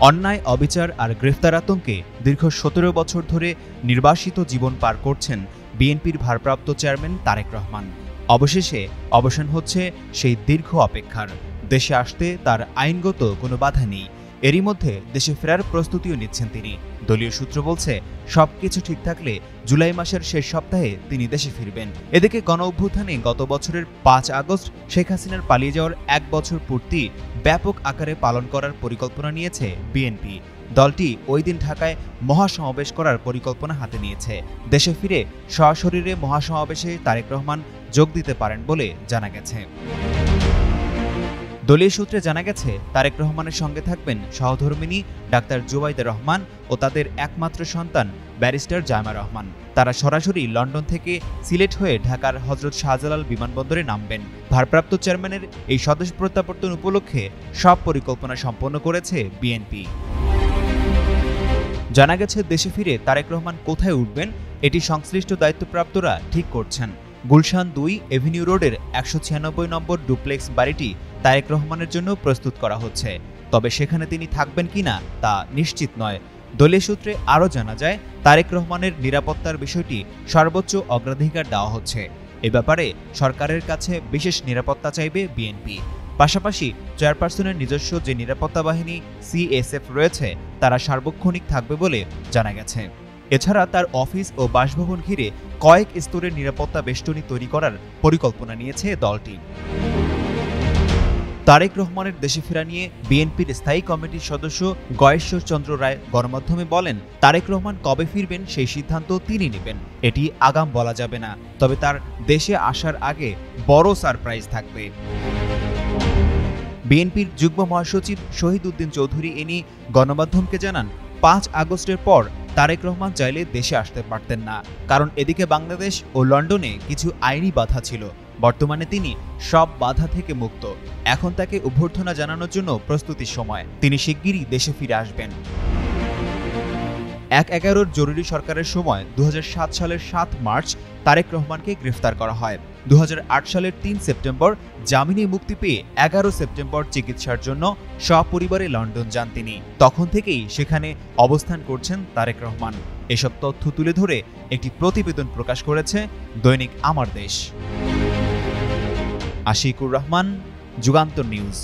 অন্যায়, অবিচার আর গ্রেফতার আতঙ্কে দীর্ঘ ১৭ বছর ধরে নির্বাসিত জীবন পার করছেন বিএনপির ভারপ্রাপ্ত চেয়ারম্যান তারেক রহমান। অবশেষে অবসান হচ্ছে সেই দীর্ঘ অপেক্ষার। দেশে আসতে তার আইনগত কোনো বাধা নেই। এরই মধ্যে দেশে ফেরার প্রস্তুতিও নিচ্ছেন তিনি। দলীয় সূত্র বলছে, সবকিছু ঠিক থাকলে জুলাই মাসের শেষ সপ্তাহে তিনি দেশে ফিরবেন। এদিকে গণঅভ্যুত্থানে গত বছরের ৫ আগস্ট শেখ হাসিনার পালিয়ে যাওয়ার ১ বছর পূর্তি ব্যাপক আকারে পালন করার পরিকল্পনা নিয়েছে বিএনপি। দলটি ওই দিন ঢাকায় মহাসমাবেশ করার পরিকল্পনা হাতে নিয়েছে। দেশে ফিরে সশরীরে মহাসমাবেশে তারেক রহমান যোগ দিতে পারেন বলে জানা গেছে। দলীয় সূত্রে জানা গেছে, তারেক রহমানের সঙ্গে থাকবেন সহধর্মিণী ডাক্তার জুবাইদা রহমান ও তাদের একমাত্র সন্তান ব্যারিস্টার জায়মা রহমান। তারা সরাসরি লন্ডন থেকে সিলেট হয়ে ঢাকার হযরত শাহজালাল বিমানবন্দরে নামবেন। ভারপ্রাপ্ত চেয়ারম্যানের এই স্বদেশ প্রত্যাবর্তন উপলক্ষে সব পরিকল্পনা সম্পন্ন করেছে বিএনপি। জানা গেছে, দেশে ফিরে তারেক রহমান কোথায় উঠবেন এটি সংশ্লিষ্ট দায়িত্বপ্রাপ্তরা ঠিক করছেন। গুলশান ২ এভিনিউ রোডের ১৯৬ নম্বর ডুপ্লেক্স বাড়িটি তারেক রহমানের জন্য প্রস্তুত করা হচ্ছে। তবে সেখানে তিনি থাকবেন কিনা তা নিশ্চিত নয়। দলীয় সূত্রে আরও জানা যায়, তারেক রহমানের নিরাপত্তার বিষয়টি সর্বোচ্চ অগ্রাধিকার দেওয়া হচ্ছে। এ ব্যাপারে সরকারের কাছে বিশেষ নিরাপত্তা চাইবে বিএনপি। পাশাপাশি চেয়ারপারসনের নিজস্ব যে নিরাপত্তা বাহিনী সিএসএফ রয়েছে তারা সার্বক্ষণিক থাকবে বলে জানা গেছে। এছাড়া তার অফিস ও বাসভবন ঘিরে কয়েক স্তরের নিরাপত্তা বেষ্টনী তৈরি করার পরিকল্পনা নিয়েছে দলটি। তারেক রহমানের দেশে ফেরা নিয়ে বিএনপির স্থায়ী কমিটির সদস্য গয়েশ্বর চন্দ্র রায় গণমাধ্যমে বলেন, তারেক রহমান কবে ফিরবেন সেই সিদ্ধান্ত তিনি নেবেন। এটি আগাম বলা যাবে না, তবে তার দেশে আসার আগে বড় সারপ্রাইজ থাকবে। বিএনপির যুগ্ম মহাসচিব শহীদ উদ্দিন চৌধুরী এনি গণমাধ্যমকে জানান, ৫ আগস্টের পর তারেক রহমান চাইলে দেশে আসতে পারতেন না, কারণ এদিকে বাংলাদেশ ও লন্ডনে কিছু আইনি বাধা ছিল। বর্তমানে তিনি সব বাধা থেকে মুক্ত। এখন তাকে অভ্যর্থনা জানানোর জন্য প্রস্তুতির সময়। তিনি শিগগিরই দেশে ফিরে আসবেন। ১/১১ জরুরি সরকারের সময় ২০০৭ সালের ৭ মার্চ তারেক রহমানকে গ্রেফতার করা হয়। ২০০৮ সালের ৩ সেপ্টেম্বর জামিনে মুক্তি পেয়ে ১১ সেপ্টেম্বর চিকিৎসার জন্য সপরিবারে লন্ডন যান তিনি। তখন থেকেই সেখানে অবস্থান করছেন তারেক রহমান। এসব তথ্য তুলে ধরে একটি প্রতিবেদন প্রকাশ করেছে দৈনিক আমার দেশ। আশিকুর রহমান, যুগান্তর নিউজ।